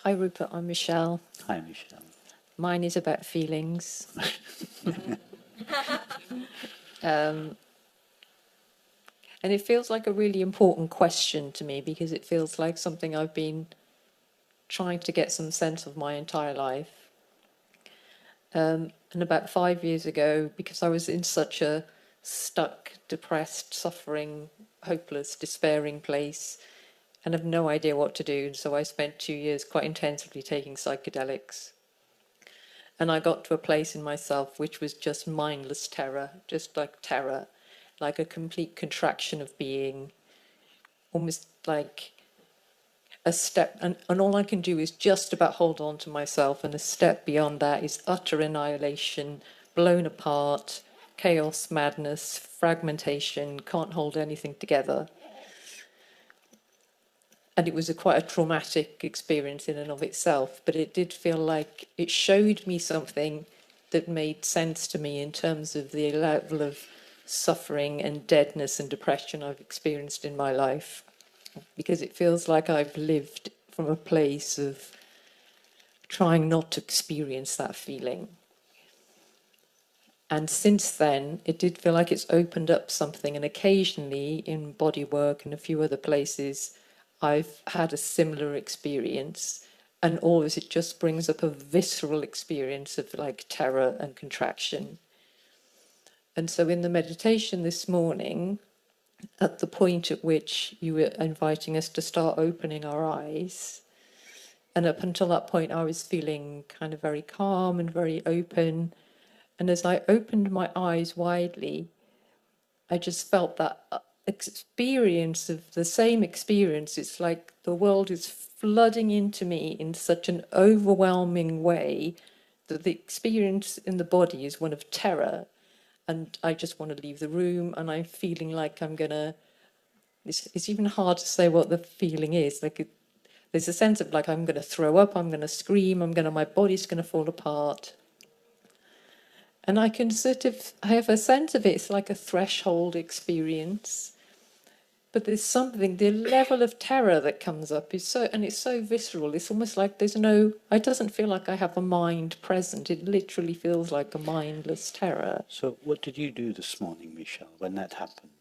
Hi Rupert, I'm Michelle. Hi, Michelle. Mine is about feelings. And it feels like a really important question to me because it feels like something I've been trying to get some sense of my entire life. And about 5 years ago, because I was in such a stuck, depressed, suffering, hopeless, despairing place and have no idea what to do, so I spent 2 years quite intensively taking psychedelics. And I got to a place in myself which was just mindless terror, just like terror, like a complete contraction of being, almost like a step. And all I can do is just about hold on to myself. And a step beyond that is utter annihilation, blown apart, chaos, madness, fragmentation, can't hold anything together. And it was quite a traumatic experience in and of itself, but it did feel like it showed me something that made sense to me in terms of the level of suffering and deadness and depression I've experienced in my life, because it feels like I've lived from a place of trying not to experience that feeling. And since then, it did feel like it's opened up something, and occasionally in body work and a few other places, I've had a similar experience, and always it just brings up a visceral experience of like terror and contraction. And so in the meditation this morning, at the point at which you were inviting us to start opening our eyes, and up until that point I was feeling kind of very calm and very open, and as I opened my eyes widely, I just felt that experience of the same experience. It's like the world is flooding into me in such an overwhelming way that the experience in the body is one of terror. And I just want to leave the room, and I'm feeling like I'm going to... It's even hard to say what the feeling is. There's a sense of like I'm going to throw up, I'm going to scream, my body's going to fall apart. And I can I have a sense of it, it's like a threshold experience. But there's something, the level of terror that comes up is it's so visceral. It's almost like it doesn't feel like I have a mind present. It literally feels like a mindless terror. So what did you do this morning, Michelle, when that happened?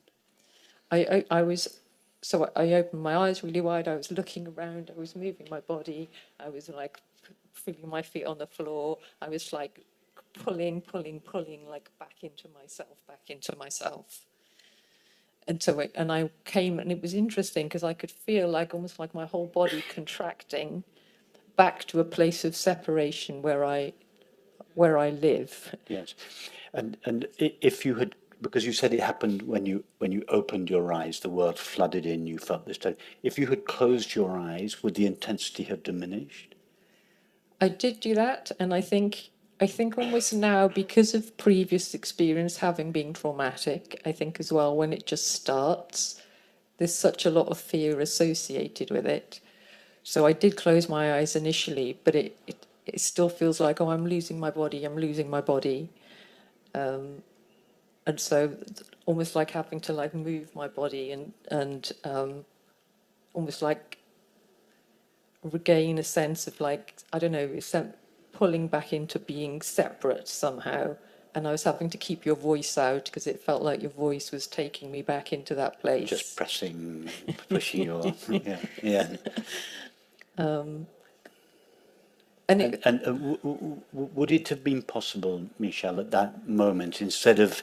I opened my eyes really wide. I was looking around. I was moving my body. I was like feeling my feet on the floor. I was like pulling, like back into myself. And I came, and it was interesting because I could feel like almost like my whole body contracting back to a place of separation where I live. Yes, and if you had, because you said it happened when you opened your eyes, the world flooded in. You felt this. If you had closed your eyes, would the intensity have diminished? I did do that, and I think almost now, because of previous experience having been traumatic, I think as well when it just starts, there's such a lot of fear associated with it. So I did close my eyes initially, but it still feels like, oh, I'm losing my body. And so almost like having to like move my body and almost like regain a sense of like, I don't know, pulling back into being separate somehow. And I was having to keep your voice out because it felt like your voice was taking me back into that place. Just pushing your, yeah. Would it have been possible, Michelle, at that moment, instead of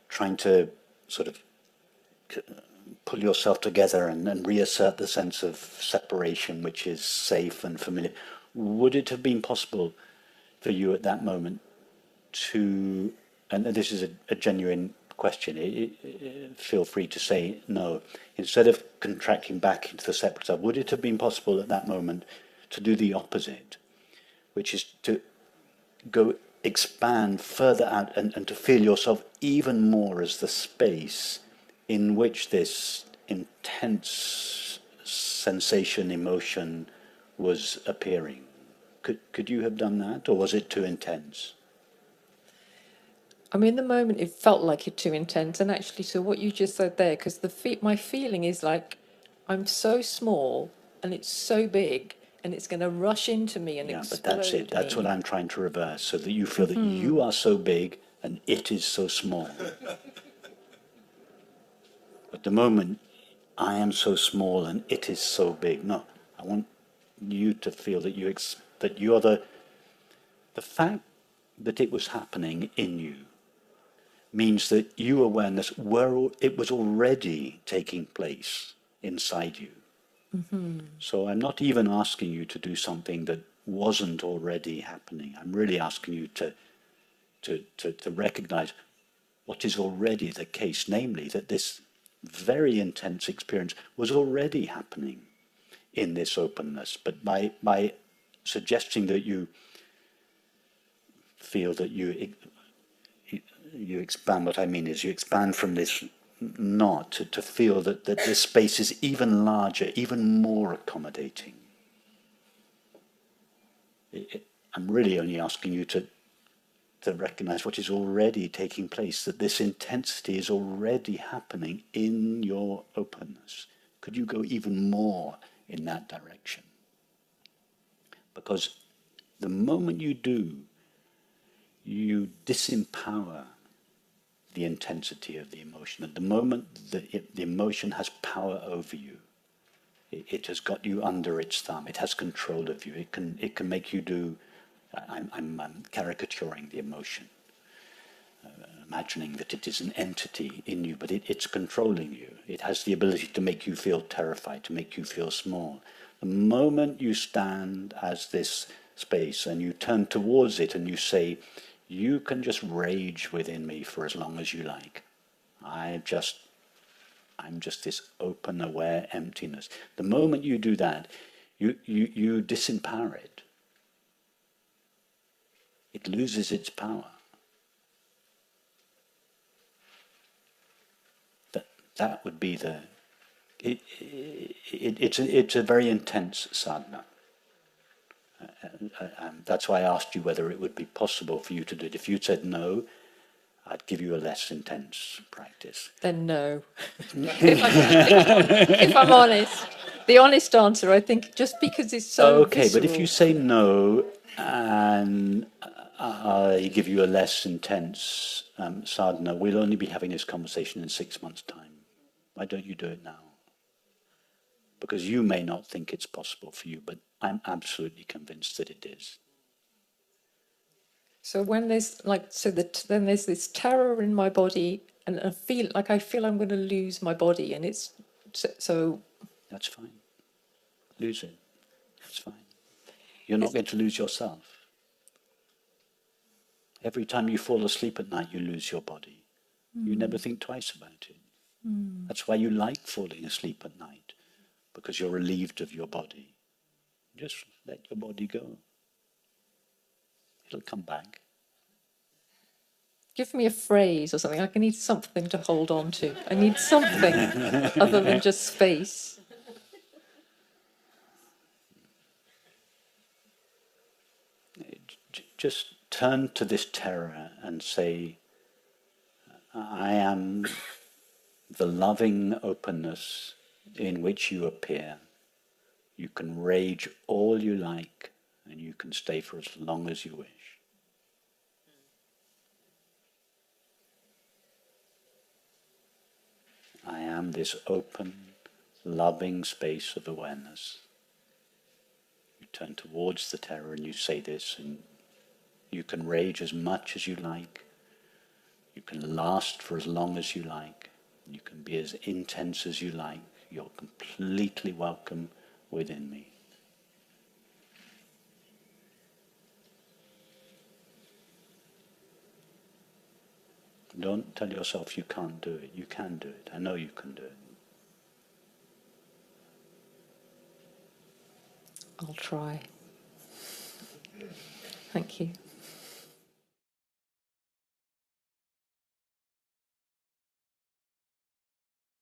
trying to sort of pull yourself together and reassert the sense of separation, which is safe and familiar, would it have been possible for you at that moment to, and this is a genuine question, feel free to say no, instead of contracting back into the separate self, would it have been possible at that moment to do the opposite, which is to go expand further out and to feel yourself even more as the space in which this intense sensation, emotion was appearing? Could you have done that, or was it too intense? I mean, in the moment, it felt like it too intense. And actually, so what you just said there, because my feeling is like I'm so small and it's so big, and it's going to rush into me and Yeah, but explode that's it. That's me. what I'm trying to reverse, so that you feel that you are so big and it is so small. At the moment, I am so small and it is so big. No, I want you to feel that that you are the fact that it was happening in you means that you awareness it was already taking place inside you. So I'm not even asking you to do something that wasn't already happening. I'm really asking you to recognize what is already the case, namely that this very intense experience was already happening in this openness. But by suggesting that you feel that you expand, what I mean is you expand from this not to feel that this space is even larger, even more accommodating. I'm really only asking you to recognize what is already taking place, that this intensity is already happening in your openness. Could you go even more in that direction? Because the moment you do, you disempower the intensity of the emotion. At the moment the emotion has power over you, it has got you under its thumb. It has control of you. It can make you do. I'm caricaturing the emotion, imagining that it is an entity in you, but it's controlling you. It has the ability to make you feel terrified, to make you feel small. The moment you stand as this space and you turn towards it and you say, you can just rage within me for as long as you like. I'm just this open, aware emptiness. The moment you do that, you disempower it. It loses its power. That would be it's a very intense sadhana. That's why I asked you whether it would be possible for you to do it. If you said no, I'd give you a less intense practice. Then no. if I'm honest. The honest answer, I think, just because it's so Okay, visceral. but if you say no and I give you a less intense sadhana, we'll only be having this conversation in 6 months' time. Why don't you do it now? Because you may not think it's possible for you, but I'm absolutely convinced that it is. So when there's then there's this terror in my body, and I feel I'm going to lose my body, and it's so. That's fine. Lose it. That's fine. You're not going to lose yourself. Every time you fall asleep at night, you lose your body. You never think twice about it. That's why you like falling asleep at night, because you're relieved of your body. Just let your body go. It'll come back. Give me a phrase or something. I need something to hold on to. I need something other than just space. Just turn to this terror and say, I am the loving openness in which you appear. You can rage all you like, and you can stay for as long as you wish. I am this open, loving space of awareness. You turn towards the terror and you say this, and you can rage as much as you like. You can last for as long as you like. You can be as intense as you like. You're completely welcome within me. Don't tell yourself you can't do it. You can do it. I know you can do it. I'll try. Thank you.